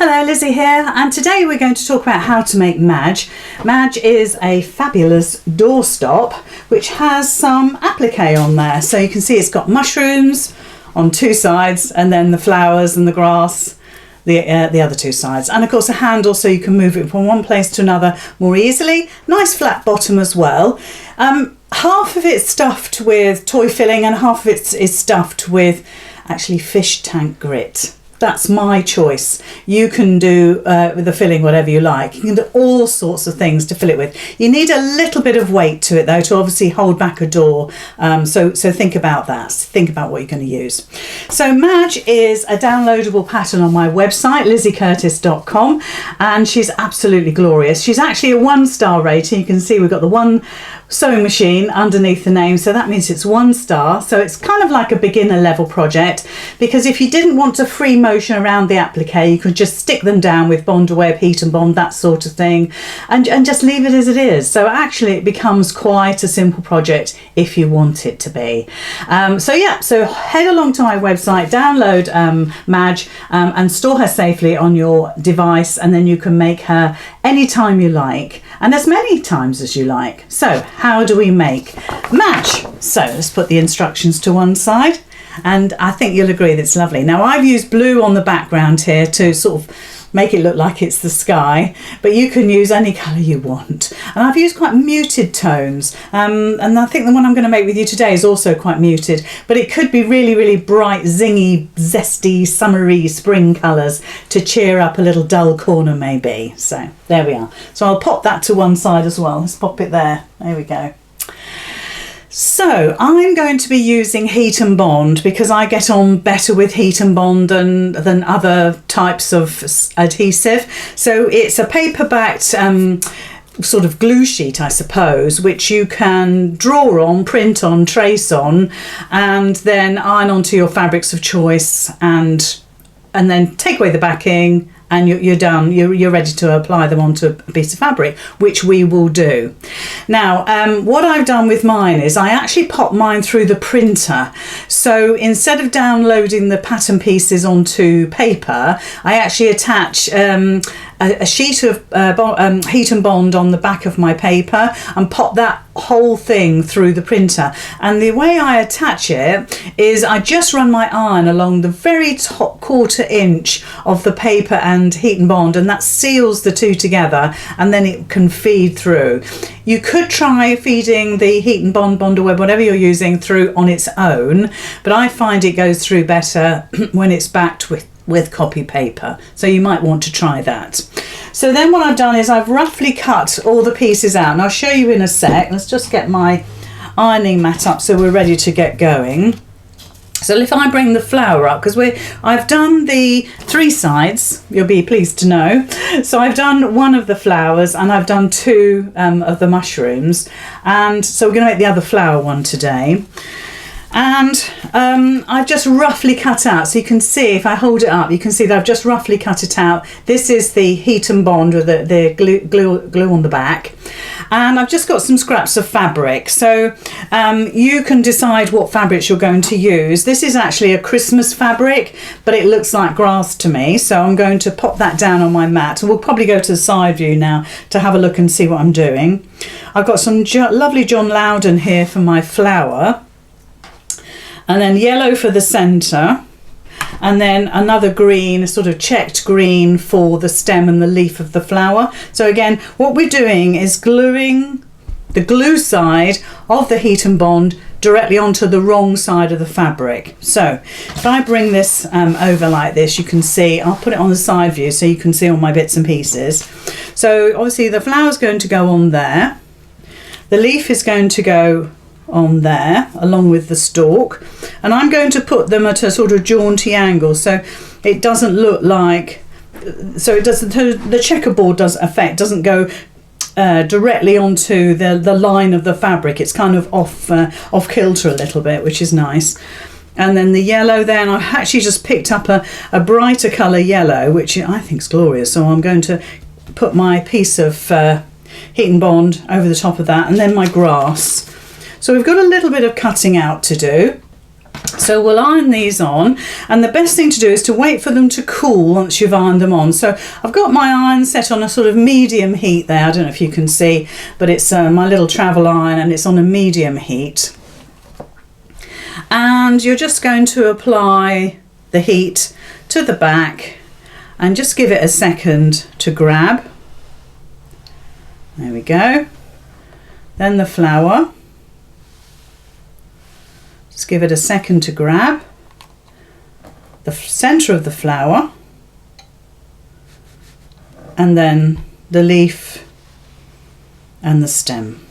Hello, Lizzie here, and today we're going to talk about how to make Madge. Madge is a fabulous doorstop which has some applique on there. So you can see it's got mushrooms on two sides and then the flowers and the grass the other two sides, and of course a handle so you can move it from one place to another more easily. Nice flat bottom as well. Half of it's stuffed with toy filling and half of it is stuffed with actually fish tank grit. That's my choice. You can do with the filling whatever you like. You can do all sorts of things to fill it with. You need a little bit of weight to it though to obviously hold back a door. So think about that. Think about what you're going to use. So Madge is a downloadable pattern on my website, lizzycurtis.com, and she's absolutely glorious. She's actually a 1-star rating. You can see we've got the one sewing machine underneath the name, so that means it's 1 star. So it's kind of like a beginner level project, because if you didn't want to free motion around the applique, you could just stick them down with bond web, heat and bond, that sort of thing, and just leave it as it is. So actually it becomes quite a simple project if you want it to be. So head along to my website, download Madge and store her safely on your device, and then you can make her anytime you like and as many times as you like. So how do we make Madge? So let's put the instructions to one side, and I think you'll agree that it's lovely. Now I've used blue on the background here to sort of make it look like it's the sky, but you can use any colour you want. And I've used quite muted tones, and I think the one I'm going to make with you today is also quite muted, but it could be really, really bright, zingy, zesty, summery spring colours to cheer up a little dull corner maybe. So there we are. So I'll pop that to one side as well. Let's pop it there. There we go. So I'm going to be using heat and bond because I get on better with heat and bond than other types of adhesive. So it's a paper-backed sort of glue sheet, I suppose, which you can draw on, print on, trace on, and then iron onto your fabrics of choice, and then take away the backing, and you're done. You're ready to apply them onto a piece of fabric, which we will do. Now, what I've done with mine is I actually pop mine through the printer. So instead of downloading the pattern pieces onto paper, I actually attach a sheet of heat and bond on the back of my paper and pop that whole thing through the printer. And the way I attach it is I just run my iron along the very top 1/4 inch of the paper and heat and bond, and that seals the two together, and then it can feed through. You could try feeding the heat and bond, bond or web, whatever you're using, through on its own, but I find it goes through better when it's backed with copy paper, so you might want to try that. So then what I've done is I've roughly cut all the pieces out, and I'll show you in a sec. Let's just get my ironing mat up so we're ready to get going. So if I bring the flower up, because I've done the 3 sides, you'll be pleased to know. So I've done one of the flowers and I've done 2 of the mushrooms, and so we're going to make the other flower one today. And I've just roughly cut out, so you can see if I hold it up, you can see that I've just roughly cut it out. This is the heat and bond with the glue on the back, and I've just got some scraps of fabric. So you can decide what fabrics you're going to use. This is actually a Christmas fabric, but it looks like grass to me, so I'm going to pop that down on my mat, and we'll probably go to the side view now to have a look and see what I'm doing. I've got some lovely John Loudon here for my flower, and then yellow for the centre, and then another green, a sort of checked green for the stem and the leaf of the flower. So again, what we're doing is gluing the glue side of the heat and bond directly onto the wrong side of the fabric. So if I bring this over like this, you can see, I'll put it on the side view so you can see all my bits and pieces. So obviously the flower's going to go on there, the leaf is going to go on there along with the stalk, and I'm going to put them at a sort of jaunty angle so it doesn't look like, so it doesn't, the checkerboard doesn't go directly onto the line of the fabric. It's kind of off kilter a little bit, which is nice. And then the yellow then, I've actually just picked up a brighter colour yellow, which I think is glorious, so I'm going to put my piece of heat and bond over the top of that, and then my grass. So we've got a little bit of cutting out to do. So So we'll iron these on, and the best thing to do is to wait for them to cool once you've ironed them on. So I've got my iron set on a sort of medium heat there. I don't know if you can see, but it's my little travel iron, and it's on a medium heat. And you're just going to apply the heat to the back and just give it a second to grab. There we go. Then the flour. Just give it a second to grab. The centre of the flower, and then the leaf and the stem.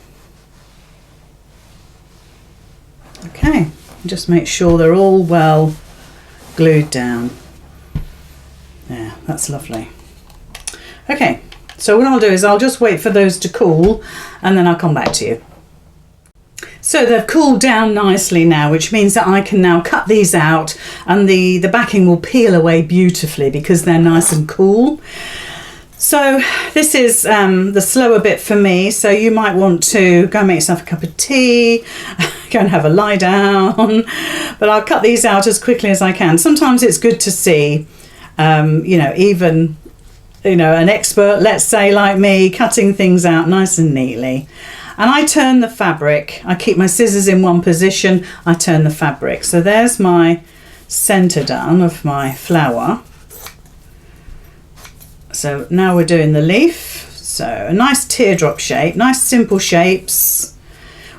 Okay, just make sure they're all well glued down. Yeah, that's lovely. Okay, so what I'll do is I'll just wait for those to cool, and then I'll come back to you. So they've cooled down nicely now, which means that I can now cut these out, and the backing will peel away beautifully because they're nice and cool. So this is the slower bit for me, so you might want to go and make yourself a cup of tea, go and have a lie down, but I'll cut these out as quickly as I can. Sometimes it's good to see, even an expert, let's say like me, cutting things out nice and neatly. And I turn the fabric, I keep my scissors in one position, I turn the fabric. So there's my centre done of my flower. So now we're doing the leaf. So a nice teardrop shape, nice simple shapes,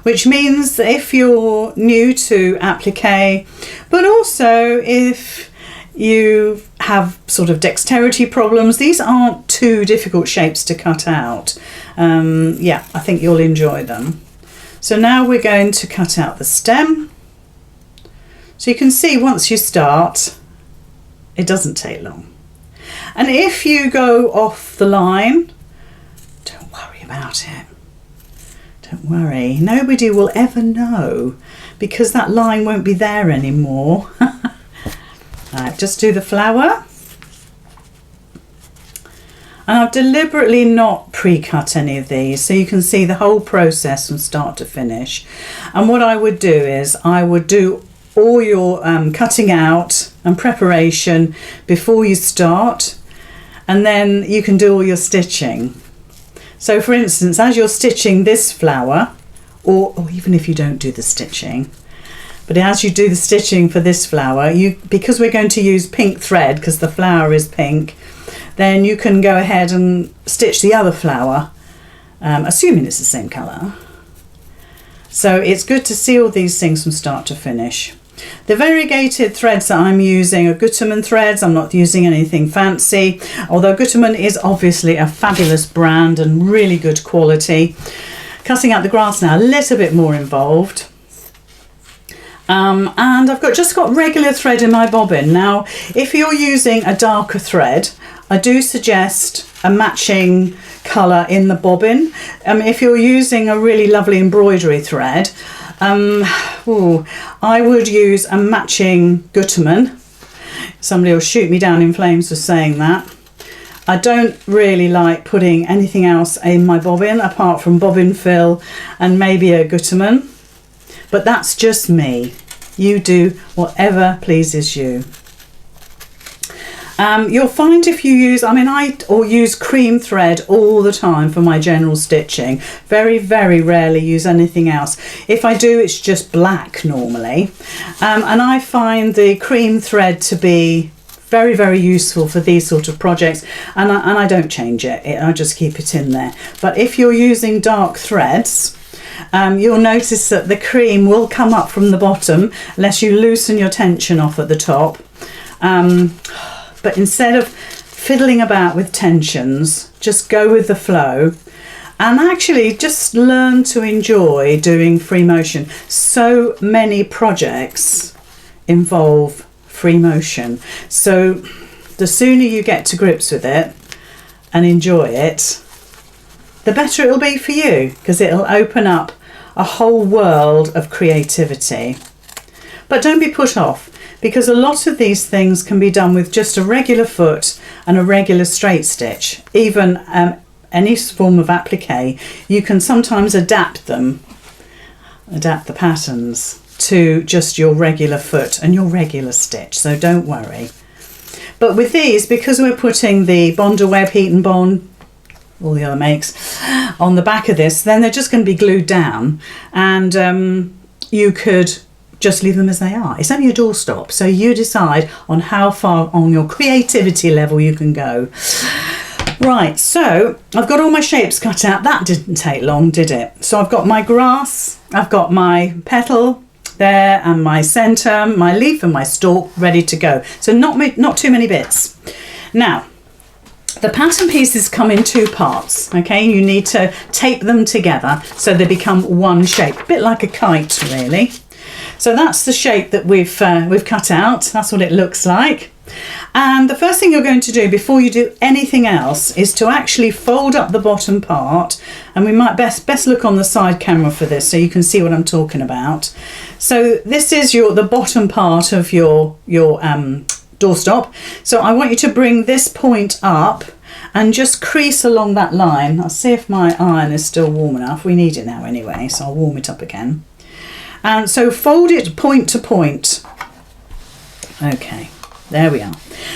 which means that if you're new to applique, but also if you have sort of dexterity problems, these aren't too difficult shapes to cut out. Yeah, I think you'll enjoy them. So now we're going to cut out the stem. So you can see once you start, it doesn't take long. And if you go off the line, don't worry about it. Don't worry, nobody will ever know because that line won't be there anymore. Right, just do the flower. And I've deliberately not pre-cut any of these, so you can see the whole process from start to finish. And what I would do is I would do all your cutting out and preparation before you start, and then you can do all your stitching. So for instance, as you're stitching this flower, or even if you don't do the stitching, but as you do the stitching for this flower, because we're going to use pink thread because the flower is pink, then you can go ahead and stitch the other flower, assuming it's the same colour. So it's good to see all these things from start to finish. The variegated threads that I'm using are Gutermann threads. I'm not using anything fancy, although Gutermann is obviously a fabulous brand and really good quality. Cutting out the grass now, a little bit more involved. And I've just got regular thread in my bobbin. Now, if you're using a darker thread, I do suggest a matching colour in the bobbin. If you're using a really lovely embroidery thread, I would use a matching Gutermann. Somebody will shoot me down in flames for saying that. I don't really like putting anything else in my bobbin apart from bobbin fill and maybe a Gutermann. But that's just me. You do whatever pleases you. You'll find if you use, I use cream thread all the time for my general stitching. Very, very rarely use anything else. If I do, it's just black normally. And I find the cream thread to be very, very useful for these sort of projects. And I don't change it. I just keep it in there. But if you're using dark threads, you'll notice that the cream will come up from the bottom unless you loosen your tension off at the top. But instead of fiddling about with tensions, just go with the flow and actually just learn to enjoy doing free motion. So many projects involve free motion. So the sooner you get to grips with it and enjoy it, the better it'll be for you, because it'll open up a whole world of creativity. But don't be put off, because a lot of these things can be done with just a regular foot and a regular straight stitch. Even any form of applique, you can sometimes adapt the patterns. to just your regular foot and your regular stitch, so don't worry. But with these, because we're putting the Bonder Web, Heat and Bond, all the other makes, on the back of this, then they're just going to be glued down, and you could just leave them as they are. It's only a doorstop, so you decide on how far on your creativity level you can go. Right, so I've got all my shapes cut out. That didn't take long, did it? So I've got my grass, I've got my petal there, and my centre, my leaf and my stalk ready to go. So not too many bits. Now, the pattern pieces come in two parts, okay? You need to tape them together so they become one shape, a bit like a kite, really. So that's the shape that we've cut out. That's what it looks like. And the first thing you're going to do before you do anything else is to actually fold up the bottom part, and we might best look on the side camera for this so you can see what I'm talking about. So this is the bottom part of your doorstop. So I want you to bring this point up and just crease along that line. I'll see if my iron is still warm enough. We need it now anyway, so I'll warm it up again. And so fold it point to point. Okay, there we are.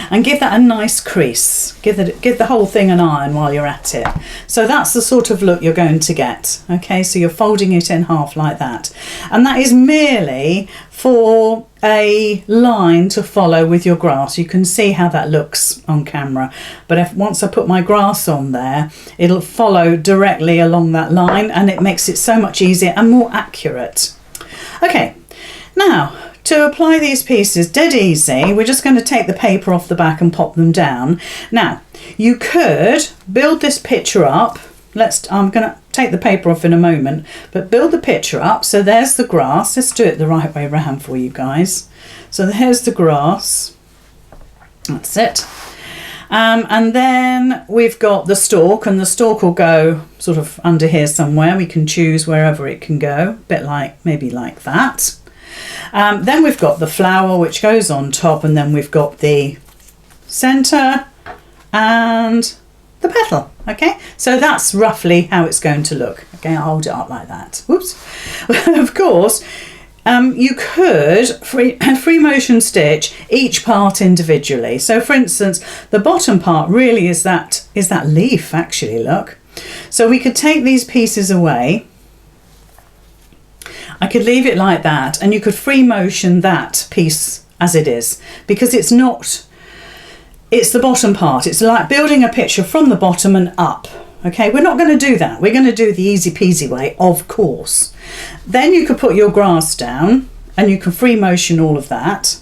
And give that a nice crease. Give the whole thing an iron while you're at it. So that's the sort of look you're going to get. Okay, so you're folding it in half like that. And that is merely for a line to follow with your grass. You can see how that looks on camera. But once I put my grass on there, it'll follow directly along that line, and it makes it so much easier and more accurate. Okay, now to apply these pieces, dead easy, we're just going to take the paper off the back and pop them down. Now, you could build this picture up. I'm going to take the paper off in a moment, but build the picture up. So there's the grass. Let's do it the right way around for you guys. So there's the grass. That's it. And then we've got the stalk, and the stalk will go sort of under here somewhere. We can choose wherever it can go, a bit like, maybe like that. Then we've got the flower, which goes on top, and then we've got the centre and the petal. Okay, so that's roughly how it's going to look. Okay, I'll hold it up like that. Whoops. Of course, you could free motion stitch each part individually. So for instance, the bottom part really is that leaf, actually, look. So we could take these pieces away. I could leave it like that, and you could free motion that piece as it is, because it's the bottom part. It's like building a picture from the bottom and up. Okay, we're not going to do that. We're going to do the easy peasy way, of course. Then you could put your grass down, and you can free motion all of that.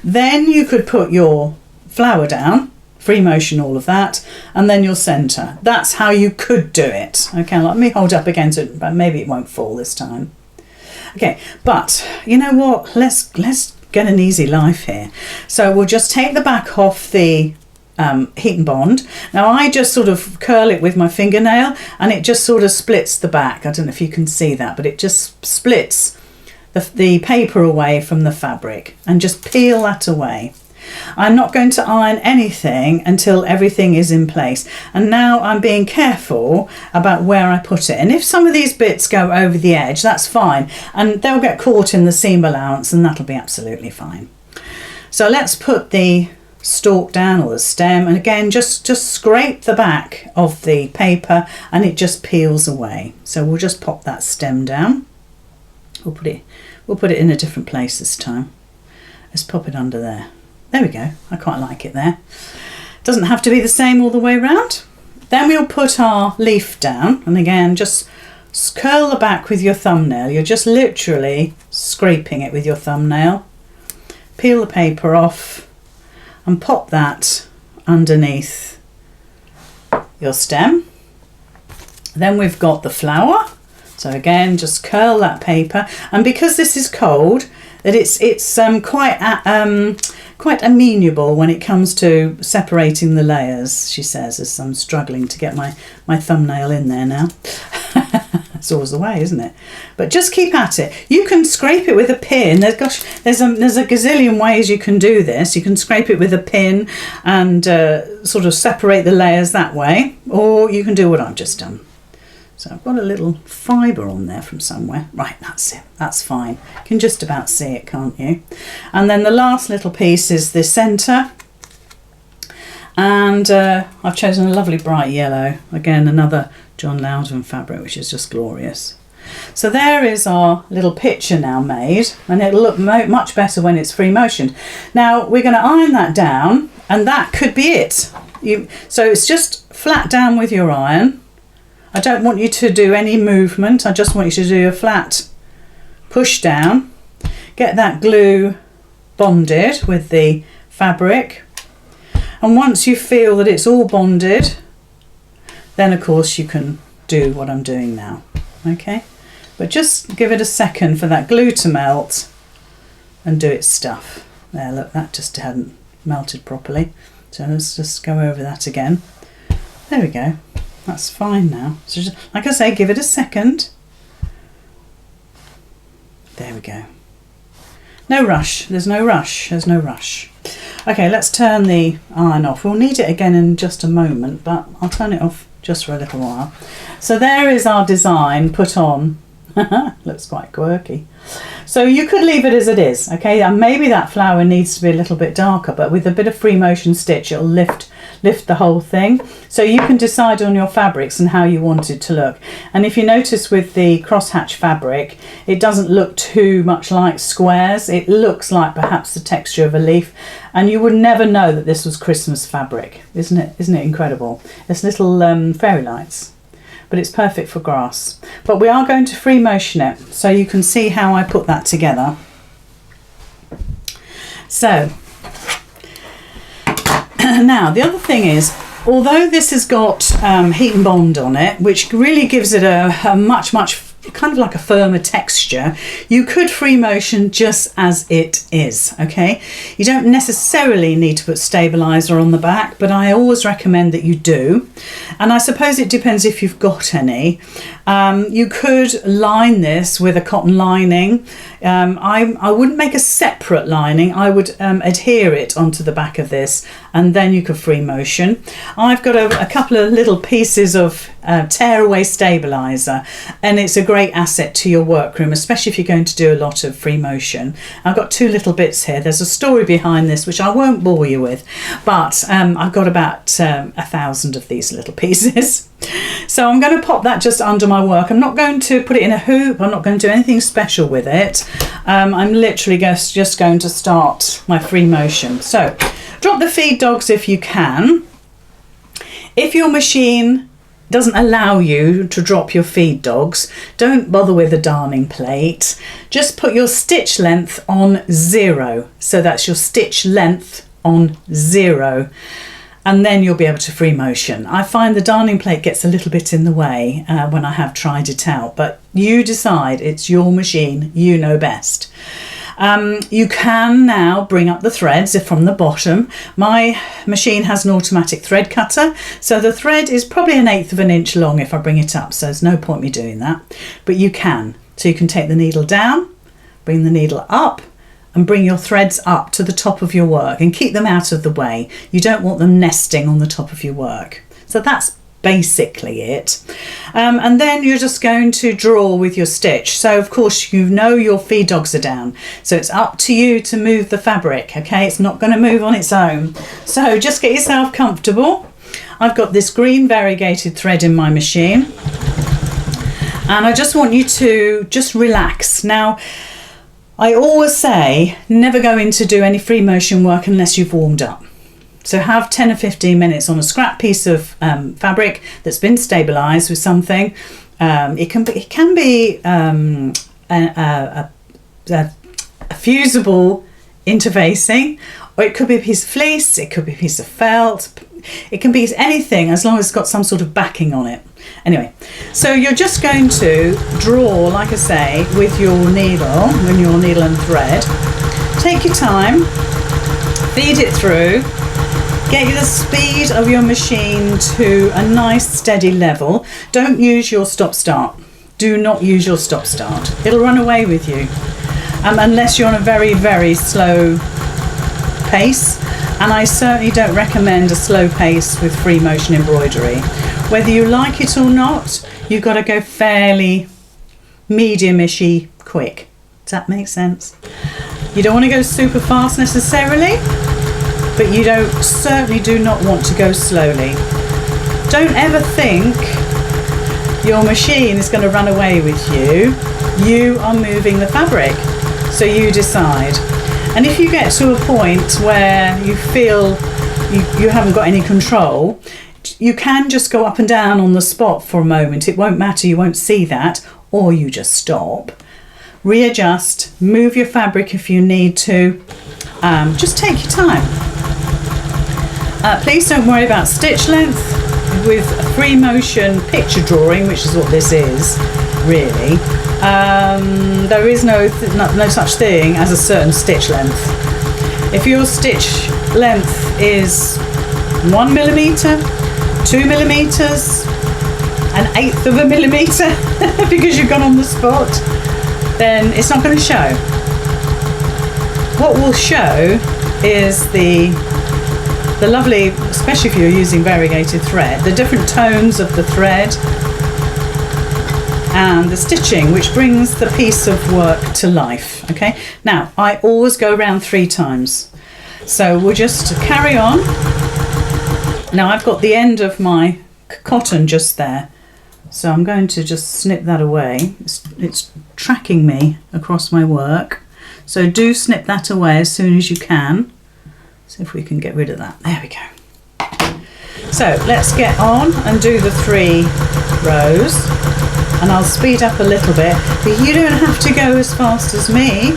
Then you could put your flower down, free motion all of that, and then your centre. That's how you could do it. Okay, let me hold up against it, but maybe it won't fall this time. Okay, but you know what? Let's get an easy life here. So we'll just take the back off the heat and bond. Now I just sort of curl it with my fingernail, and it just sort of splits the back. I don't know if you can see that, but it just splits the paper away from the fabric, and just peel that away. I'm not going to iron anything until everything is in place, and now I'm being careful about where I put it. And if some of these bits go over the edge, that's fine, and they'll get caught in the seam allowance, and that'll be absolutely fine. So let's put the stalk down, or the stem, and again just scrape the back of the paper, and it just peels away. So we'll just pop that stem down. We'll put it in a different place this time. Let's pop it under there. There we go. I quite like it there. Doesn't have to be the same all the way around. Then we'll put our leaf down, and again just curl the back with your thumbnail. You're just literally scraping it with your thumbnail. Peel the paper off and pop that underneath your stem. Then we've got the flower. So again, just curl that paper, and because this is cold, that it's quite amenable when it comes to separating the layers, she says, as I'm struggling to get my thumbnail in there now. It's always the way, isn't it? But just keep at it. You can scrape it with a pin. There's a gazillion ways you can do this. You can scrape it with a pin and sort of separate the layers that way, or you can do what I've just done. So I've got a little fibre on there from somewhere. Right, that's it. That's fine. You can just about see it, can't you? And then the last little piece is the centre. And I've chosen a lovely bright yellow. Again, another John Loudon fabric, which is just glorious. So there is our little picture now made, and it'll look much better when it's free motion. Now we're going to iron that down, and that could be it. So it's just flat down with your iron. I don't want you to do any movement. I just want you to do a flat push down. Get that glue bonded with the fabric. And once you feel that it's all bonded, then of course you can do what I'm doing now. Okay? But just give it a second for that glue to melt and do its stuff. There, look, that just hadn't melted properly. So let's just go over that again. There we go. That's fine now. So just, like I say, give it a second. There we go. No rush. There's no rush. There's no rush. Okay, let's turn the iron off. We'll need it again in just a moment, but I'll turn it off just for a little while. So there is our design put on. Looks quite quirky. So you could leave it as it is, okay? And maybe that flower needs to be a little bit darker, but with a bit of free motion stitch, it'll lift the whole thing. So you can decide on your fabrics and how you want it to look. And if you notice with the crosshatch fabric, it doesn't look too much like squares. It looks like perhaps the texture of a leaf, and you would never know that this was Christmas fabric. Isn't it incredible? It's little fairy lights. But it's perfect for grass. But we are going to free motion it, so you can see how I put that together. So now the other thing is, although this has got heat and bond on it, which really gives it a much kind of like a firmer texture, you could free motion just as it is, okay? You don't necessarily need to put stabilizer on the back, but I always recommend that you do. And I suppose it depends if you've got any. You could line this with a cotton lining. I wouldn't make a separate lining. I would adhere it onto the back of this, and then you could free motion. I've got a couple of little pieces of tearaway stabilizer, and it's a great asset to your workroom, especially if you're going to do a lot of free motion. I've got two little bits here. There's a story behind this which I won't bore you with, but I've got about 1,000 of these little pieces. So I'm going to pop that just under my work. I'm not going to put it in a hoop. I'm not going to do anything special with it. I'm literally just going to start my free motion. So drop the feed dogs if you can. If your machine doesn't allow you to drop your feed dogs, don't bother with a darning plate. Just put your stitch length on 0. So that's your stitch length on 0. And then you'll be able to free motion. I find the darning plate gets a little bit in the way when I have tried it out, but you decide. It's your machine, you know best. You can now bring up the threads from the bottom. My machine has an automatic thread cutter, so the thread is probably 1/8 of an inch long if I bring it up, so there's no point me doing that, but you can. So you can take the needle down, bring the needle up, and bring your threads up to the top of your work and keep them out of the way. You don't want them nesting on the top of your work. So that's basically it. And then you're just going to draw with your stitch. So of course you know your feed dogs are down. So it's up to you to move the fabric, okay? It's not going to move on its own. So just get yourself comfortable. I've got this green variegated thread in my machine. And I just want you to just relax. Now, I always say never go in to do any free motion work unless you've warmed up. So have 10 or 15 minutes on a scrap piece of fabric that's been stabilised with something. It can be a fusible interfacing, or it could be a piece of fleece, it could be a piece of felt. It can be anything as long as it's got some sort of backing on it. Anyway, so you're just going to draw, like I say, with your needle and thread. Take your time, feed it through, get the speed of your machine to a nice steady level. Don't use your stop-start. Do not use your stop-start. It'll run away with you, unless you're on a very, very slow pace. And I certainly don't recommend a slow pace with free motion embroidery. Whether you like it or not, you've got to go fairly medium-ishy quick. Does that make sense? You don't want to go super fast necessarily, but you certainly do not want to go slowly. Don't ever think your machine is going to run away with you. You are moving the fabric, so you decide. And if you get to a point where you feel you haven't got any control, you can just go up and down on the spot for a moment. It won't matter, you won't see that, or you just stop, readjust, move your fabric if you need to. Just take your time. Please don't worry about stitch length. With a free motion picture drawing, which is what this is, really, there is no such thing as a certain stitch length. If your stitch length is 1 millimeter, 2 millimeters, an eighth of a millimeter, because you've gone on the spot, then it's not going to show. What will show is the lovely, especially if you're using variegated thread, the different tones of the thread and the stitching, which brings the piece of work to life. Okay, now I always go around 3 times, so we'll just carry on. Now I've got the end of my cotton just there, so I'm going to just snip that away. It's tracking me across my work, so do snip that away as soon as you can. So if we can get rid of that, there we go. So let's get on and do the 3 rows, and I'll speed up a little bit, but you don't have to go as fast as me,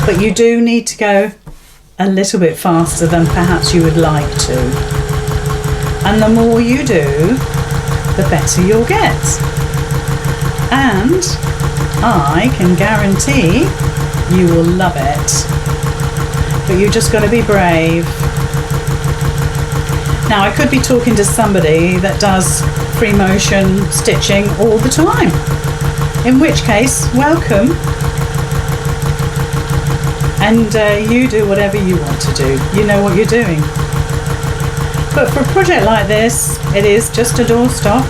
but you do need to go a little bit faster than perhaps you would like to. And the more you do, the better you'll get. And I can guarantee you will love it. But you've just got to be brave. Now I could be talking to somebody that does free motion stitching all the time, in which case, welcome, and you do whatever you want to do. You know what you're doing. But for a project like this, it is just a doorstop.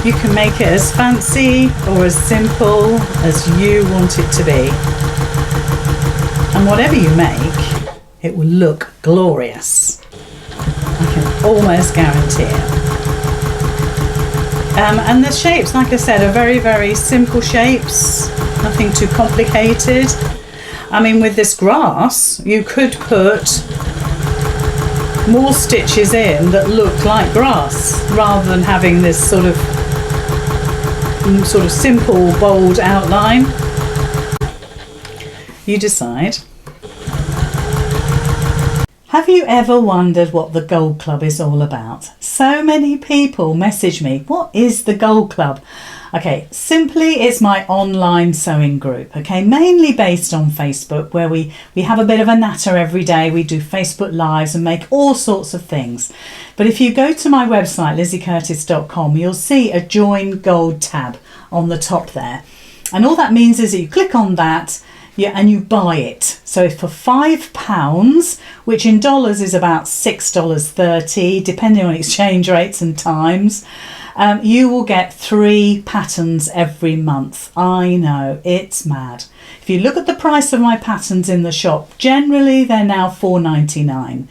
You can make it as fancy or as simple as you want it to be. And whatever you make, it will look glorious. I can almost guarantee it. And the shapes, like I said, are very, very simple shapes. Nothing too complicated. I mean, with this grass, you could put more stitches in that look like grass, rather than having this sort of simple, bold outline. You decide. Have you ever wondered what the Gold Club is all about? So many people message me, what is the Gold Club? Okay, simply it's my online sewing group, okay, mainly based on Facebook, where we have a bit of a natter every day. We do Facebook Lives and make all sorts of things. But if you go to my website, lizzycurtis.com, you'll see a Join Gold tab on the top there. And all that means is that you click on that, and you buy it. So for £5, which in dollars is about $6.30, depending on exchange rates and times, you will get 3 patterns every month. I know, it's mad. If you look at the price of my patterns in the shop, generally they're now $4.99.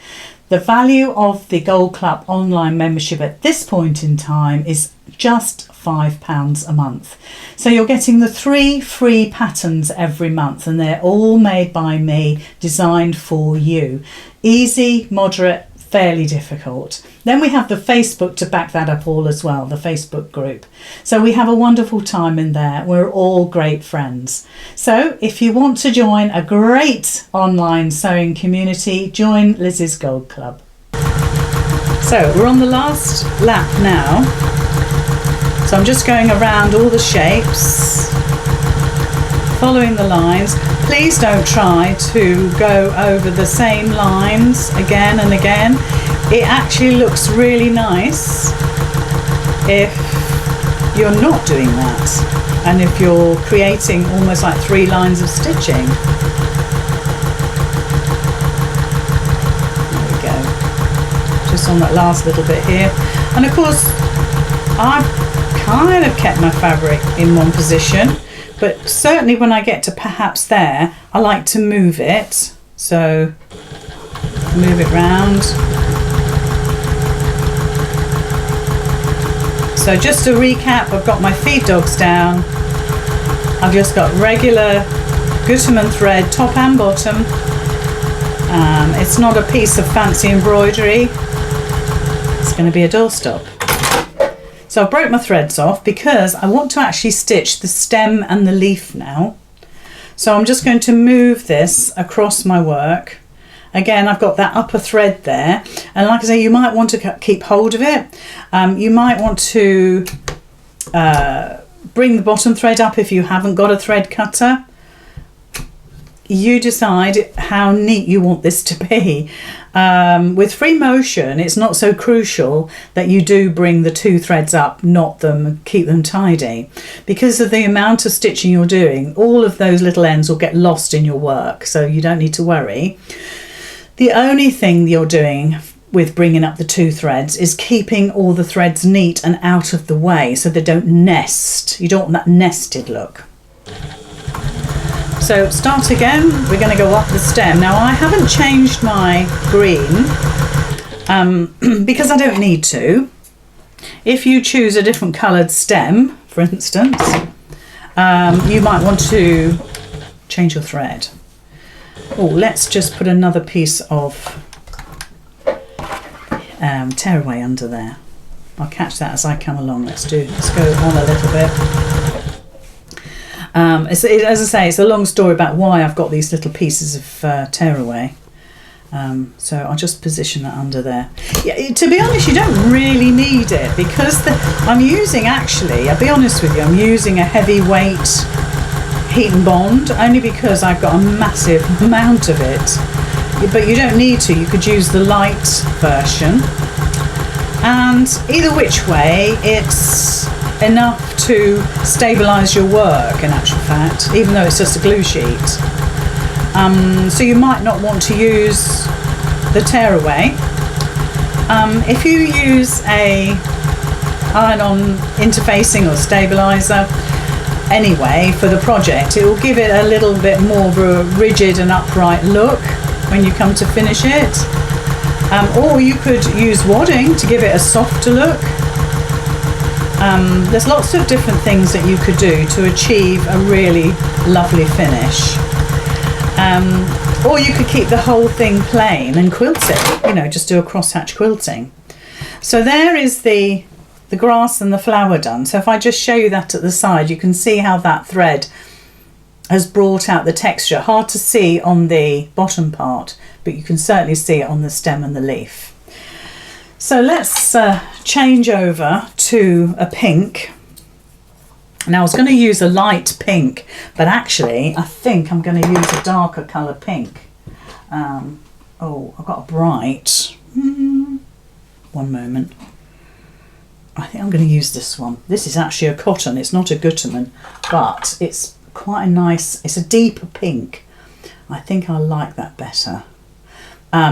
The value of the Gold Club online membership at this point in time is just £5 a month. So you're getting the 3 free patterns every month, and they're all made by me, designed for you. Easy, moderate, fairly difficult. Then we have the Facebook to back that up all as well, the Facebook group. So we have a wonderful time in there. We're all great friends. So if you want to join a great online sewing community, join Lizzy's Gold Club. So we're on the last lap now. So I'm just going around all the shapes, following the lines. Please don't try to go over the same lines again and again. It actually looks really nice if you're not doing that, and if you're creating almost like 3 lines of stitching. There we go. Just on that last little bit here. And of course, I've kind of kept my fabric in one position, but certainly when I get to perhaps there, I like to move it. So move it round. So just to recap, I've got my feed dogs down. I've just got regular Gutermann thread, top and bottom. It's not a piece of fancy embroidery. It's going to be a doorstop. So I broke my threads off because I want to actually stitch the stem and the leaf now. So I'm just going to move this across my work. Again, I've got that upper thread there, and like I say, you might want to keep hold of it. You might want to bring the bottom thread up if you haven't got a thread cutter. You decide how neat you want this to be. With free motion, it's not so crucial that you do bring the two threads up, knot them, keep them tidy. Because of the amount of stitching you're doing, all of those little ends will get lost in your work, so you don't need to worry. The only thing you're doing with bringing up the two threads is keeping all the threads neat and out of the way so they don't nest. You don't want that nested look. So start again, we're going to go up the stem. Now I haven't changed my green because I don't need to. If you choose a different coloured stem, for instance, you might want to change your thread. Oh, let's just put another piece of tearaway under there. I'll catch that as I come along. Let's go on a little bit. As I say, it's a long story about why I've got these little pieces of tearaway. So I'll just position that under there. Yeah, to be honest, you don't really need it because I'm using, actually, I'll be honest with you, I'm using a heavyweight heat and bond only because I've got a massive amount of it. But you don't need to, you could use the light version. And either which way, it's enough to stabilise your work in actual fact, even though it's just a glue sheet. So you might not want to use the tearaway. If you use a iron-on interfacing or stabiliser anyway for the project, it will give it a little bit more of a rigid and upright look when you come to finish it. Or you could use wadding to give it a softer look. There's lots of different things that you could do to achieve a really lovely finish. Or you could keep the whole thing plain and quilt it, you know, just do a crosshatch quilting. So there is the grass and the flower done. So if I just show you that at the side, you can see how that thread has brought out the texture. Hard to see on the bottom part, but you can certainly see it on the stem and the leaf. So let's change over to a pink. Now I was going to use a light pink, but actually I think I'm going to use a darker colour pink. Oh, I've got a bright. One moment. I think I'm going to use this one. This is actually a cotton, it's not a Gutermann, but it's quite a nice, it's a deeper pink. I think I like that better.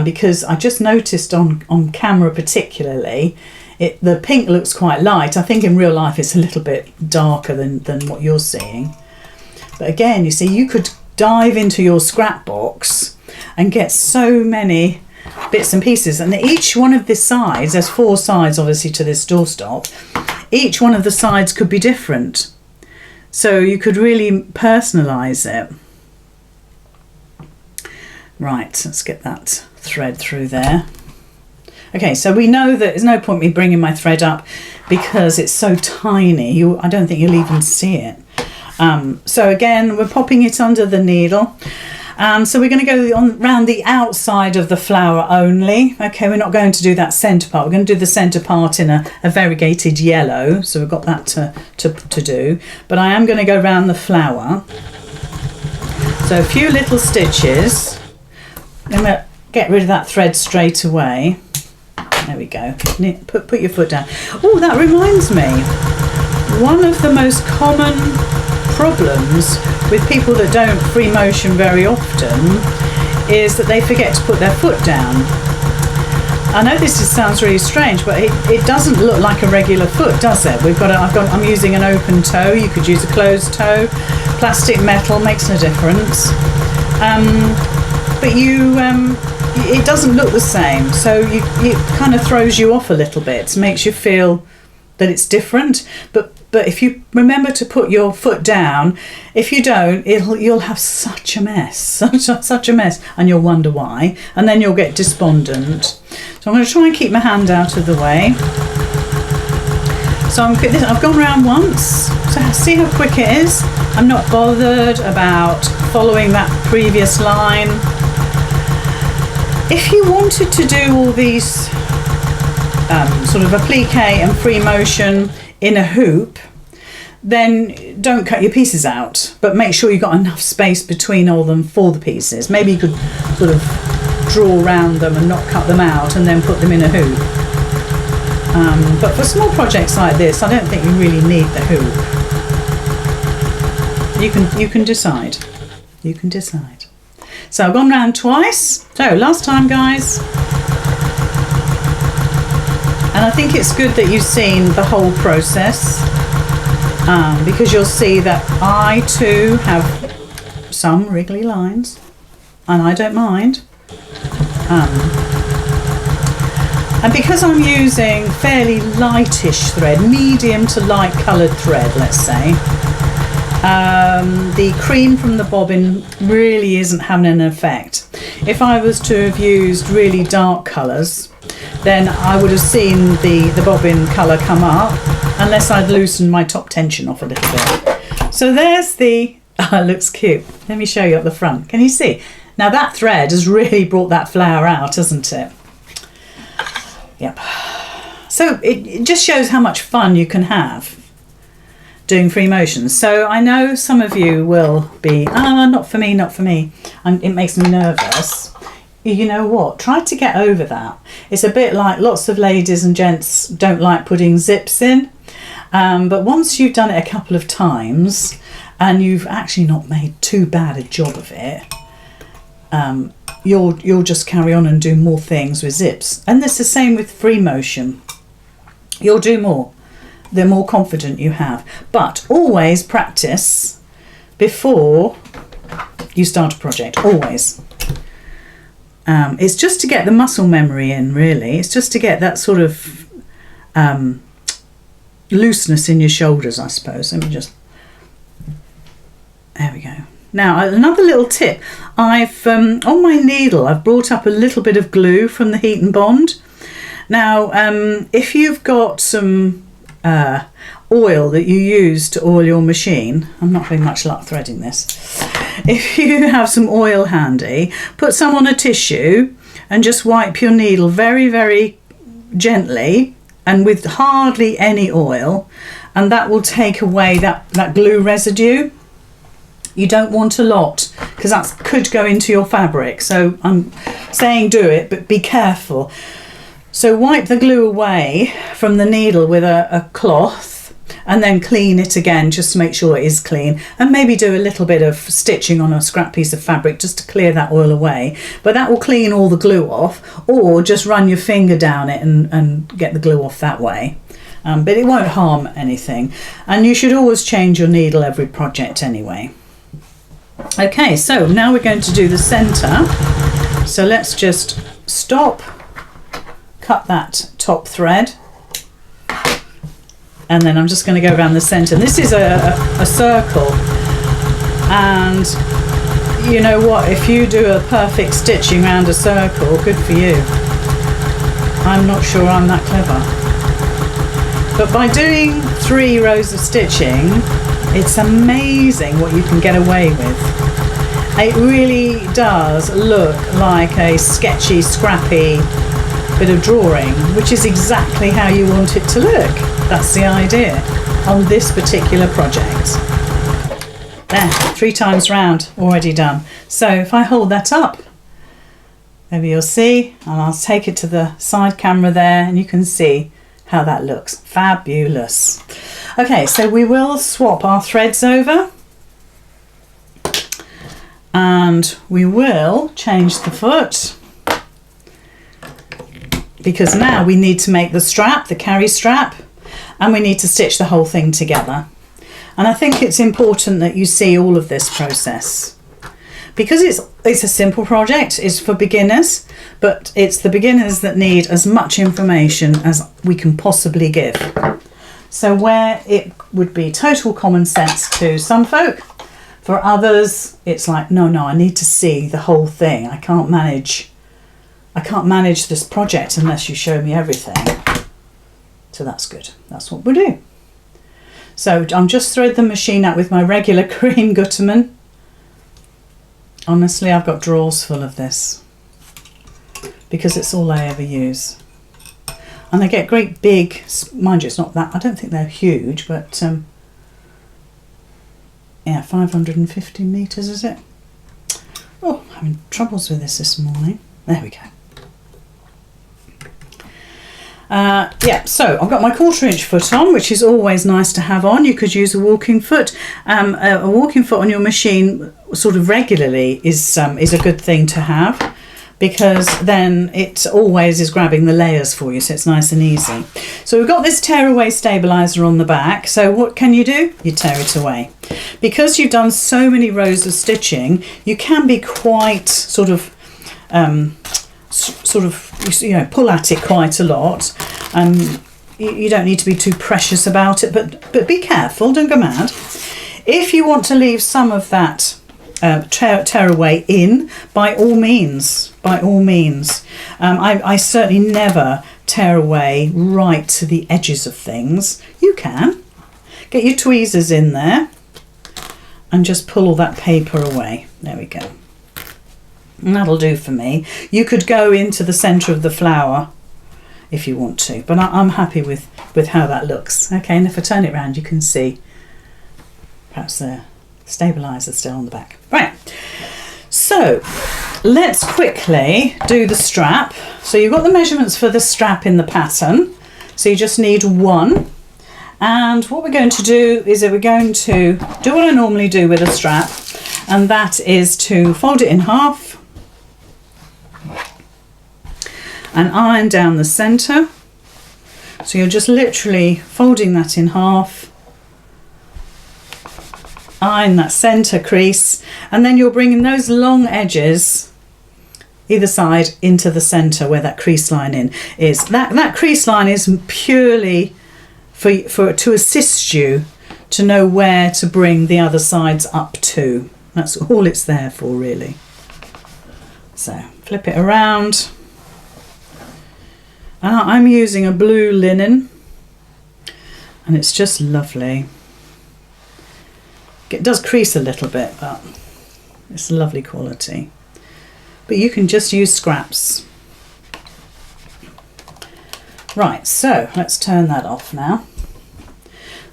Because I just noticed on camera particularly, the pink looks quite light. I think in real life it's a little bit darker than what you're seeing. But again, you see, you could dive into your scrapbox and get so many bits and pieces. And each one of the sides, there's 4 sides obviously to this doorstop, each one of the sides could be different. So you could really personalise it. Right, let's get that thread through there. Okay, so we know that there's no point me bringing my thread up because it's so tiny. I don't think you'll even see it. So again, we're popping it under the needle. So we're going to go around the outside of the flower only. Okay, we're not going to do that centre part. We're going to do the centre part in a variegated yellow. So we've got that to do. But I am going to go around the flower. So a few little stitches. I'm going to get rid of that thread straight away. There we go. Put your foot down. Oh, that reminds me. One of the most common problems with people that don't free motion very often is that they forget to put their foot down. I know sounds really strange, but it doesn't look like a regular foot, does it? I'm using an open toe. You could use a closed toe. Plastic, metal, makes no difference. But it doesn't look the same, so it kind of throws you off a little bit, makes you feel that it's different. But if you remember to put your foot down, if you don't, you'll have such a mess, such a mess, and you'll wonder why, and then you'll get despondent. So I'm going to try and keep my hand out of the way. So I've gone around once, so see how quick it is. I'm not bothered about following that previous line. If you wanted to do all these sort of applique and free motion in a hoop, then don't cut your pieces out, but make sure you've got enough space between all them for the pieces. Maybe you could sort of draw around them and not cut them out and then put them in a hoop. But for small projects like this, I don't think you really need the hoop. You can decide. You can decide. So I've gone round twice. So last time, guys. And I think it's good that you've seen the whole process, because you'll see that I too have some wriggly lines, and I don't mind. And because I'm using fairly lightish thread, medium to light coloured thread, let's say, the cream from the bobbin really isn't having an effect. If I was to have used really dark colours, then I would have seen the bobbin colour come up, unless I'd loosened my top tension off a little bit. So there's it looks cute. Let me show you at the front. Can you see? Now that thread has really brought that flower out, hasn't it? Yep. So it just shows how much fun you can have doing free motions. So I know some of you will be, not for me, not for me. It makes me nervous. You know what? Try to get over that. It's a bit like lots of ladies and gents don't like putting zips in. But once you've done it a couple of times and you've actually not made too bad a job of it, you'll just carry on and do more things with zips. And it's the same with free motion. You'll do more the more confident you have. But always practice before you start a project. Always. It's just to get the muscle memory in, really. It's just to get that sort of looseness in your shoulders, I suppose. Let me just... There we go. Now, another little tip. I've on my needle, I've brought up a little bit of glue from the Heat and Bond. Now, if you've got some oil that you use to oil your machine, I'm not having much luck threading this. If you have some oil handy, put some on a tissue and just wipe your needle very, very gently and with hardly any oil, and that will take away that glue residue. You don't want a lot, because that could go into your fabric. So I'm saying do it, but be careful. So wipe the glue away from the needle with a cloth, and then clean it again just to make sure it is clean, and maybe do a little bit of stitching on a scrap piece of fabric just to clear that oil away. But that will clean all the glue off, or just run your finger down it and get the glue off that way. But it won't harm anything, and you should always change your needle every project anyway. Okay, so now we're going to do the centre. So let's just stop, cut that top thread, and then I'm just going to go around the centre. This is a circle, and you know what, if you do a perfect stitching around a circle, good for you. I'm not sure I'm that clever, but by doing 3 rows of stitching, it's amazing what you can get away with. It really does look like a sketchy, scrappy bit of drawing, which is exactly how you want it to look. That's the idea on this particular project. There, 3 times round, already done. So if I hold that up, maybe you'll see, and I'll take it to the side camera there, and you can see how that looks. Fabulous. Okay, so we will swap our threads over, and we will change the foot. because now we need to make the strap, the carry strap, and we need to stitch the whole thing together. And I think it's important that you see all of this process, because it's a simple project, it's for beginners, but it's the beginners that need as much information as we can possibly give. So where it would be total common sense to some folk, for others it's like, no, I need to see the whole thing. I can't manage this project unless you show me everything. So that's good. That's what we'll do. So I'm just threading the machine out with my regular cream Gutermann. Honestly, I've got drawers full of this because it's all I ever use. And they get great big, mind you, it's not that, I don't think they're huge, but yeah, 550 metres, is it? Oh, I'm having troubles with this morning. There we go. Yeah, so I've got my 1/4 inch foot on, which is always nice to have on. You could use a walking foot. A walking foot on your machine sort of regularly is a good thing to have, because then it always is grabbing the layers for you, so it's nice and easy. So we've got this tear away stabiliser on the back. So what can you do? You tear it away. Because you've done so many rows of stitching, you can be quite sort of you know, pull at it quite a lot. You don't need to be too precious about it, but be careful, don't go mad. If you want to leave some of that tear away in, by all means. I certainly never tear away right to the edges of things. You can get your tweezers in there and just pull all that paper away. There we go. And that'll do for me. You could go into the centre of the flower if you want to, but I'm happy with how that looks. Okay, and if I turn it around, you can see perhaps the stabiliser still on the back. Right, so let's quickly do the strap. So you've got the measurements for the strap in the pattern, so you just need one. And what we're going to do is that we're going to do what I normally do with a strap, and that is to fold it in half and iron down the centre. So you're just literally folding that in half, iron that centre crease, and then you're bringing those long edges either side into the centre where that crease line is. That crease line is purely for to assist you to know where to bring the other sides up to. That's all it's there for, really. So flip it around. I'm using a blue linen, and it's just lovely. It does crease a little bit, but it's lovely quality. But you can just use scraps. Right, so let's turn that off now.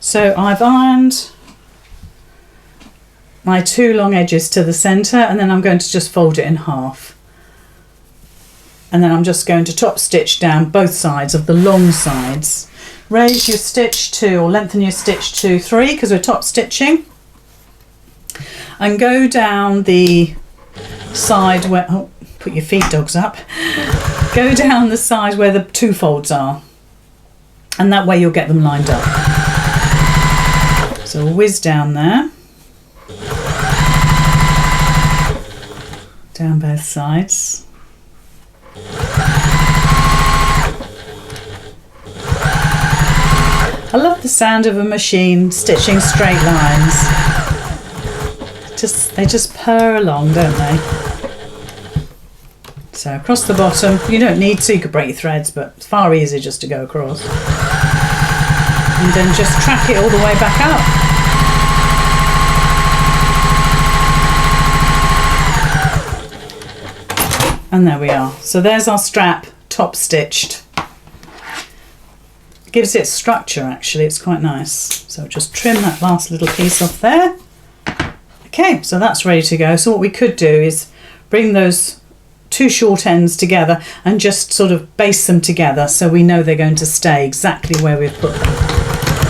So I've ironed my two long edges to the centre, and then I'm going to just fold it in half. And then I'm just going to top stitch down both sides of the long sides. Raise your stitch to, or lengthen your stitch to 3, because we're top stitching. And go down the side where, oh, put your feed dogs up. Go down the side where the two folds are. And that way you'll get them lined up. So we'll whiz down there. Down both sides. I love the sound of a machine stitching straight lines. They just purr along, don't they? So across the bottom, you don't need to, you could break your threads, but it's far easier just to go across. And then just track it all the way back up. And there we are. So there's our strap top stitched. It gives it structure, actually, it's quite nice. So just trim that last little piece off there. Okay, so that's ready to go. So what we could do is bring those two short ends together and just sort of base them together so we know they're going to stay exactly where we've put them.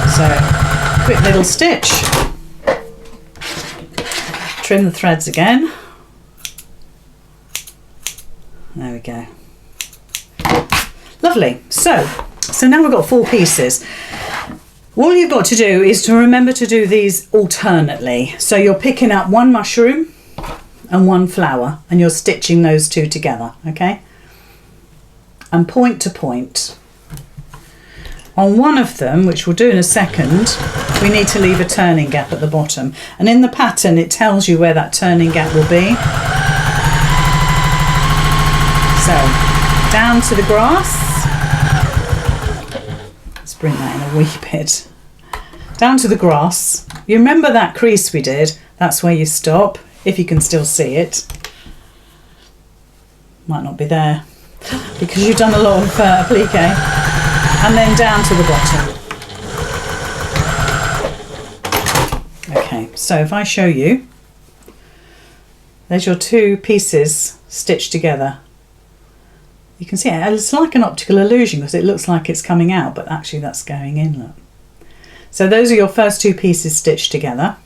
So quick little stitch. Trim the threads again. There we go. Lovely. So now we've got 4 pieces. All you've got to do is to remember to do these alternately. So you're picking up 1 mushroom and 1 flower, and you're stitching those 2 together, okay? And point to point. On one of them, which we'll do in a second, we need to leave a turning gap at the bottom. And in the pattern, it tells you where that turning gap will be. So, down to the grass. Let's bring that in a wee bit. Down to the grass. You remember that crease we did? That's where you stop, if you can still see it. Might not be there, because you've done a lot of applique. And then down to the bottom. Okay, so if I show you, there's your 2 pieces stitched together. You can see it. It's like an optical illusion because it looks like it's coming out, but actually that's going in, look. So those are your first 2 pieces stitched together.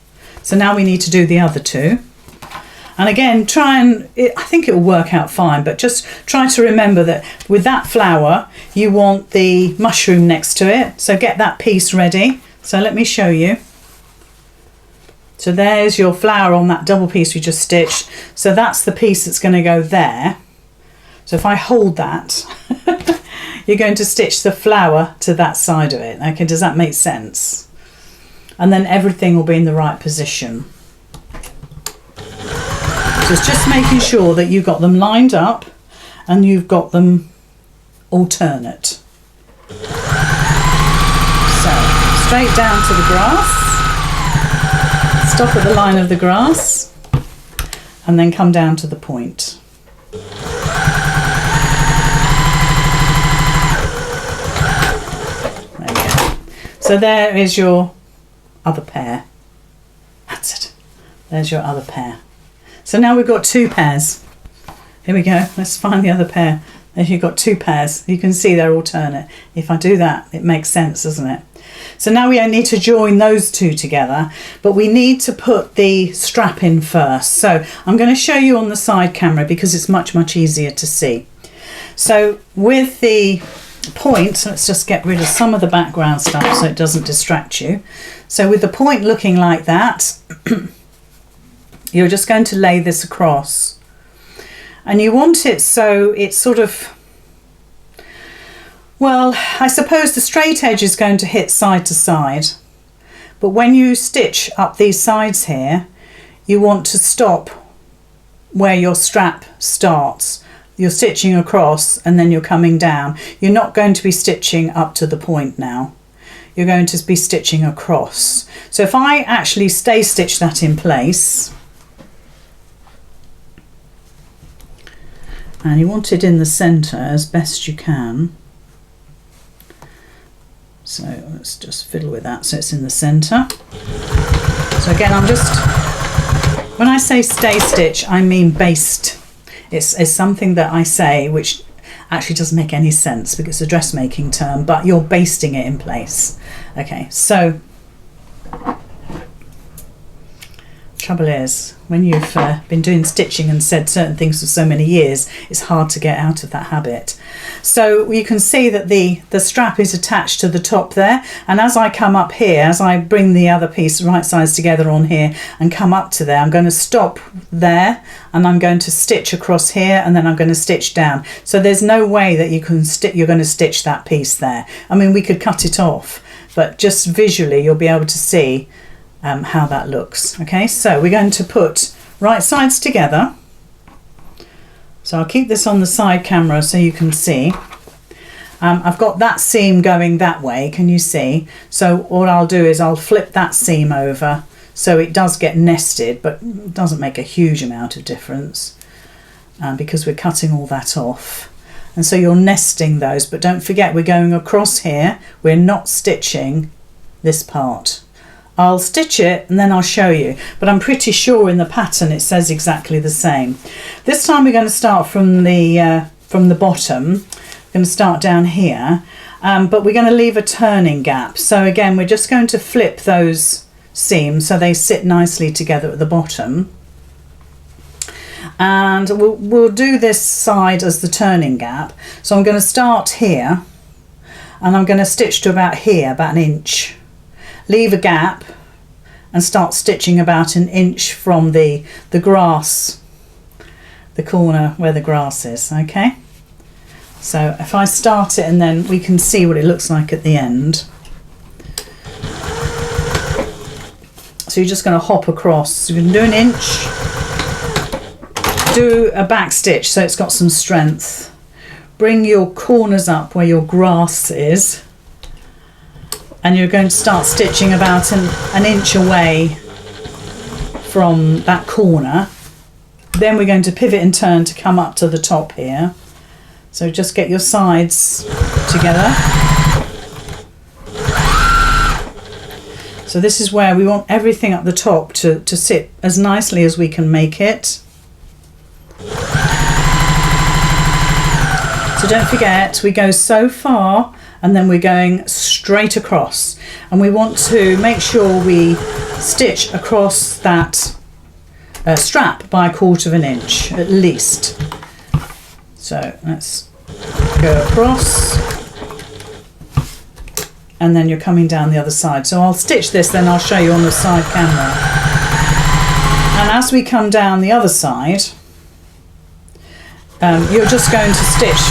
So now we need to do the other 2. And again, I think it will work out fine, but just try to remember that with that flower, you want the mushroom next to it. So get that piece ready. So let me show you. So there's your flower on that double piece we just stitched. So that's the piece that's going to go there. So if I hold that, you're going to stitch the flower to that side of it. Okay, does that make sense? And then everything will be in the right position. So it's just making sure that you've got them lined up and you've got them alternate. So straight down to the grass, stop at the line of the grass, and then come down to the point. There we go. So there is your other pair. That's it. There's your other pair. So now we've got 2 pairs. Here we go. Let's find the other pair. There you've got 2 pairs. You can see they're alternate. If I do that, it makes sense, doesn't it? So now we need to join those 2 together, but we need to put the strap in first. So I'm going to show you on the side camera because it's much, much easier to see. So with the point, let's just get rid of some of the background stuff so it doesn't distract you. So with the point looking like that, you're just going to lay this across, and you want it so it's sort of, well, I suppose the straight edge is going to hit side to side, but when you stitch up these sides here, you want to stop where your strap starts. You're stitching across and then you're coming down. You're not going to be stitching up to the point now. You're going to be stitching across. So if I actually stay stitch that in place, and you want it in the centre as best you can. So let's just fiddle with that so it's in the centre. So again, when I say stay stitch, I mean baste. It's something that I say which actually doesn't make any sense because it's a dressmaking term, but you're basting it in place. Okay, so trouble is, when you've been doing stitching and said certain things for so many years, it's hard to get out of that habit. So you can see that the strap is attached to the top there, and as I come up here, as I bring the other piece right sides together on here and come up to there, I'm going to stop there and I'm going to stitch across here, and then I'm going to stitch down. So there's no way that you're going to stitch that piece there. I mean, we could cut it off, but just visually you'll be able to see how that looks. Okay, so we're going to put right sides together. So I'll keep this on the side camera so you can see. I've got that seam going that way, can you see? So what I'll do is I'll flip that seam over so it does get nested, but it doesn't make a huge amount of difference because we're cutting all that off. And so you're nesting those, but don't forget we're going across here. We're not stitching this part. I'll stitch it and then I'll show you, but I'm pretty sure in the pattern it says exactly the same. This time we're going to start from the bottom. We're going to start down here, but we're going to leave a turning gap. So again, we're just going to flip those seams so they sit nicely together at the bottom. And we'll do this side as the turning gap. So I'm going to start here, and I'm going to stitch to about here, about 1 inch. Leave a gap and start stitching about 1 inch from the grass, the corner where the grass is, okay? So if I start it, and then we can see what it looks like at the end. So you're just going to hop across. You can do 1 inch, do a back stitch so it's got some strength. Bring your corners up where your grass is, and you're going to start stitching about an inch away from that corner. Then we're going to pivot and turn to come up to the top here. So just get your sides together. So this is where we want everything at the top to sit as nicely as we can make it. So don't forget, we go so far and then we're going straight across. And we want to make sure we stitch across that strap by 1/4 inch at least. So let's go across. And then you're coming down the other side. So I'll stitch this, then I'll show you on the side camera. And as we come down the other side, you're just going to stitch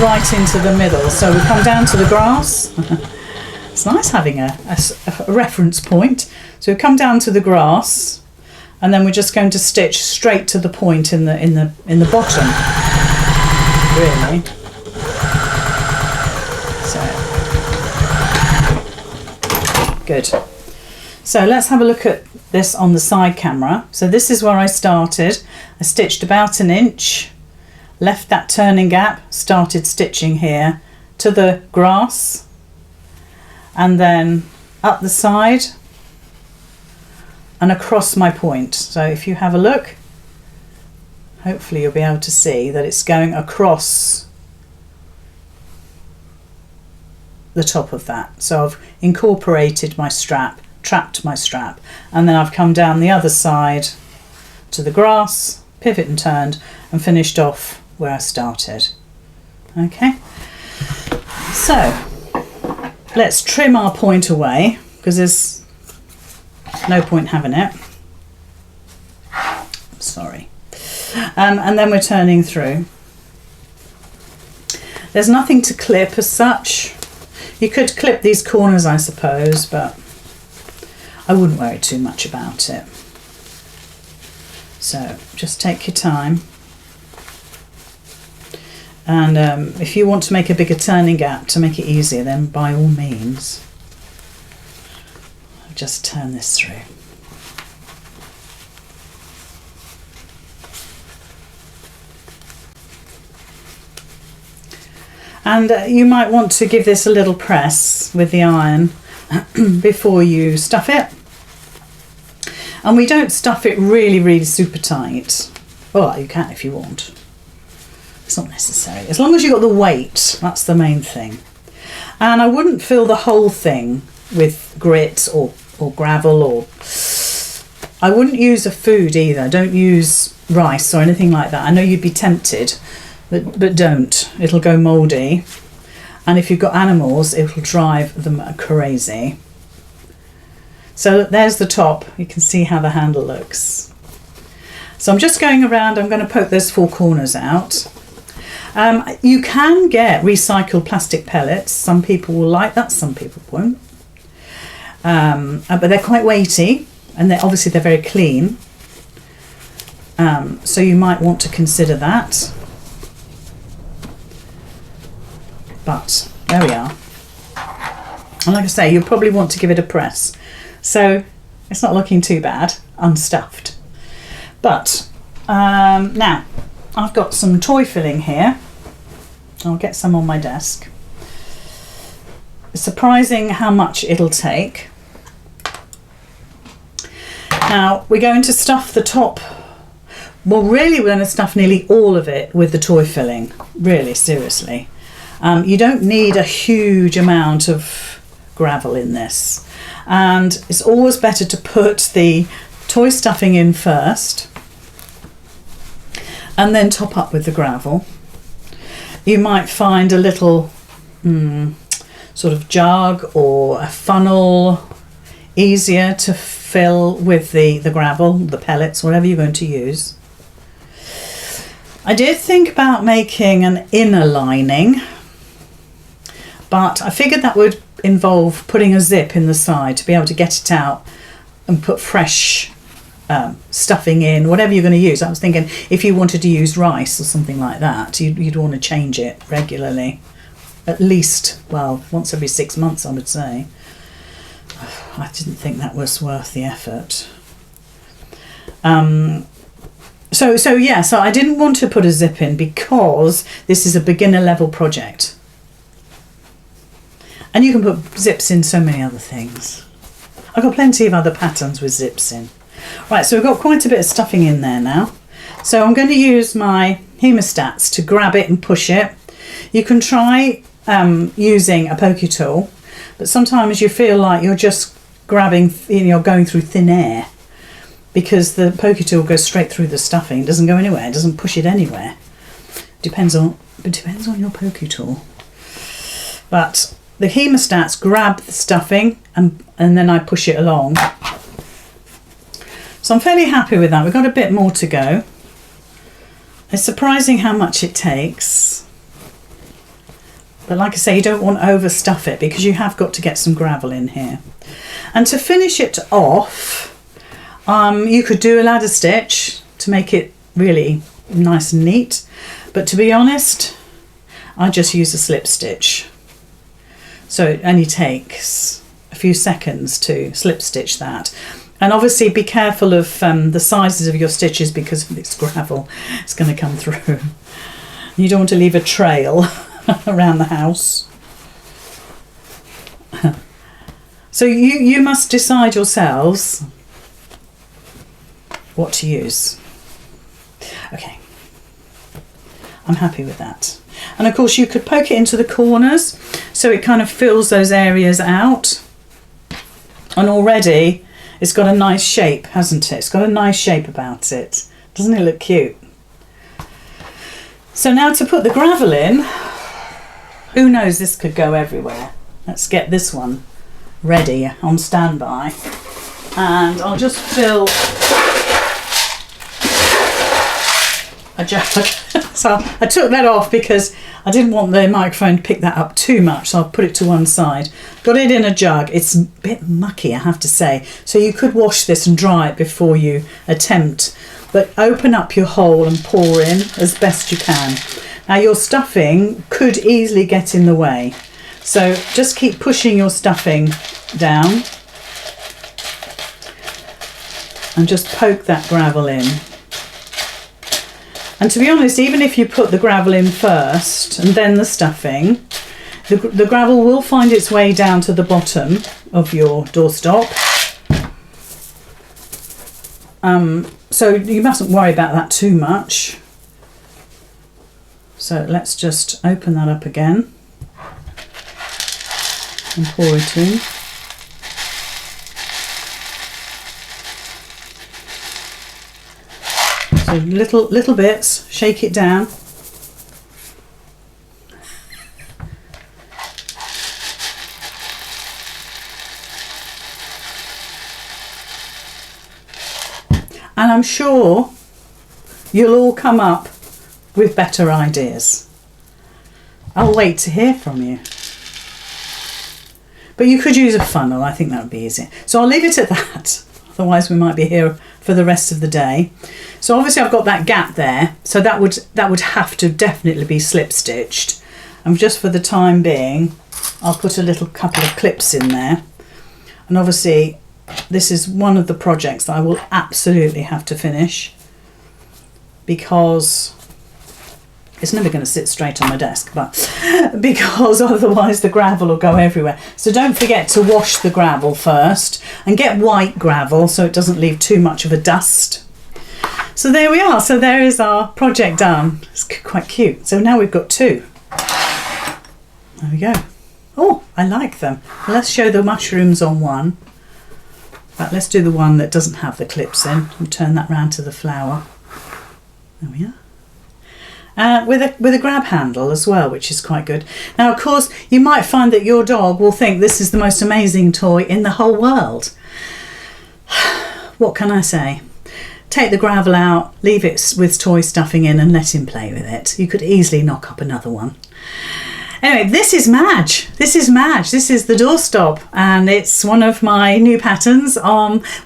right into the middle. So we come down to the grass. It's nice having a reference point. So we come down to the grass, and then we're just going to stitch straight to the point in the bottom. Really. So good. So let's have a look at this on the side camera. So this is where I started. I stitched about 1 inch, left that turning gap, started stitching here to the grass, and then up the side and across my point. So if you have a look, hopefully you'll be able to see that it's going across the top of that. So I've incorporated my strap, trapped my strap, and then I've come down the other side to the grass, pivot and turned, and finished off where I started. Okay, so let's trim our point away because there's no point having it. Sorry. And then we're turning through. There's nothing to clip as such. You could clip these corners, I suppose, but I wouldn't worry too much about it. So just take your time. And if you want to make a bigger turning gap to make it easier, then by all means, just turn this through. And you might want to give this a little press with the iron before you stuff it. And we don't stuff it really, really super tight. Well, you can if you want. It's not necessary. As long as you've got the weight, that's the main thing. And I wouldn't fill the whole thing with grit or gravel, or I wouldn't use a food either. Don't use rice or anything like that. I know you'd be tempted, but don't. It'll go mouldy. And if you've got animals, it'll drive them crazy. So there's the top. You can see how the handle looks. So I'm just going around. I'm going to poke those 4 corners out. You can get recycled plastic pellets. Some people will like that, some people won't. But they're quite weighty, and they're very clean. So you might want to consider that. But there we are. And like I say, you'll probably want to give it a press. So it's not looking too bad, unstuffed. But now I've got some toy filling here. I'll get some on my desk. It's surprising how much it'll take. Now we're going to stuff the top. Well, really we're going to stuff nearly all of it with the toy filling. Really, seriously. You don't need a huge amount of gravel in this. And it's always better to put the toy stuffing in first. and then top up with the gravel. You might find a little sort of jug or a funnel easier to fill with the gravel, the pellets, whatever you're going to use. I did think about making an inner lining, but I figured that would involve putting a zip in the side to be able to get it out and put fresh stuffing in, whatever you're going to use. I was thinking if you wanted to use rice or something like that, you'd want to change it regularly, at least, well, once every 6 months, I would say. I didn't think that was worth the effort. So I didn't want to put a zip in because this is a beginner level project, and you can put zips in so many other things. I've got plenty of other patterns with zips in. Right, so we've got quite a bit of stuffing in there now. So I'm going to use my hemostats to grab it and push it. You can try using a pokey tool, but sometimes you feel like you're just grabbing, you're going through thin air, because the pokey tool goes straight through the stuffing. It doesn't go anywhere. It doesn't push it anywhere. It depends on your pokey tool. But the hemostats grab the stuffing and then I push it along. So I'm fairly happy with that. We've got a bit more to go. It's surprising how much it takes. But like I say, you don't want to overstuff it because you have got to get some gravel in here. And to finish it off, you could do a ladder stitch to make it really nice and neat. But to be honest, I just use a slip stitch. So it only takes a few seconds to slip stitch that. And obviously be careful of the sizes of your stitches because if it's gravel, it's going to come through. You don't want to leave a trail around the house. So you must decide yourselves what to use. Okay, I'm happy with that. And of course you could poke it into the corners so it kind of fills those areas out. And already it's got a nice shape, hasn't it? It's got a nice shape about it. Doesn't it look cute? So now to put the gravel in, who knows, this could go everywhere. Let's get this one ready on standby. And I'll just fill a jug. So I took that off because I didn't want the microphone to pick that up too much, so I'll put it to one side. Got it in a jug. It's a bit mucky, I have to say, so you could wash this and dry it before you attempt, but open up your hole and pour in as best you can. Now your stuffing could easily get in the way, so just keep pushing your stuffing down and just poke that gravel in. And to be honest, even if you put the gravel in first and then the stuffing, the gravel will find its way down to the bottom of your doorstop. So you mustn't worry about that too much. So let's just open that up again and pour it in. So little bits, shake it down. And I'm sure you'll all come up with better ideas. I'll wait to hear from you. But you could use a funnel, I think that would be easier. So I'll leave it at that, otherwise we might be here for the rest of the day. So obviously I've got that gap there, so that would have to definitely be slip stitched. And just for the time being, I'll put a couple of clips in there. And obviously this is one of the projects that I will absolutely have to finish, because it's never going to sit straight on my desk, but because otherwise the gravel will go everywhere. So don't forget to wash the gravel first and get white gravel so it doesn't leave too much of a dust. So there we are. So there is our project done. It's quite cute. So now we've got two. There we go. Oh, I like them. Let's show the mushrooms on one. But let's do the one that doesn't have the clips in. We'll turn that round to the flower. There we are. with a grab handle as well, which is quite good. Now, of course, you might find that your dog will think this is the most amazing toy in the whole world. What can I say? Take the gravel out, leave it with toy stuffing in and let him play with it. You could easily knock up another one. Anyway, this is Madge. This is Madge. This is the doorstop, and it's one of my new patterns,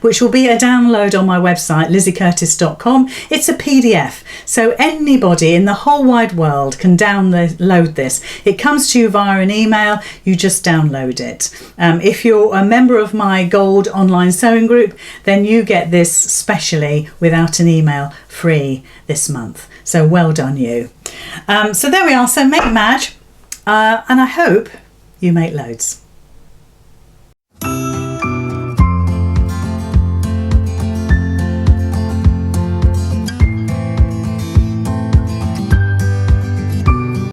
which will be a download on my website, lizzycurtis.com. It's a PDF, so anybody in the whole wide world can download this. It comes to you via an email. You just download it. If you're a member of my Gold online sewing group, then you get this specially without an email, free this month. So well done you. So there we are. So make Madge. And I hope you make loads.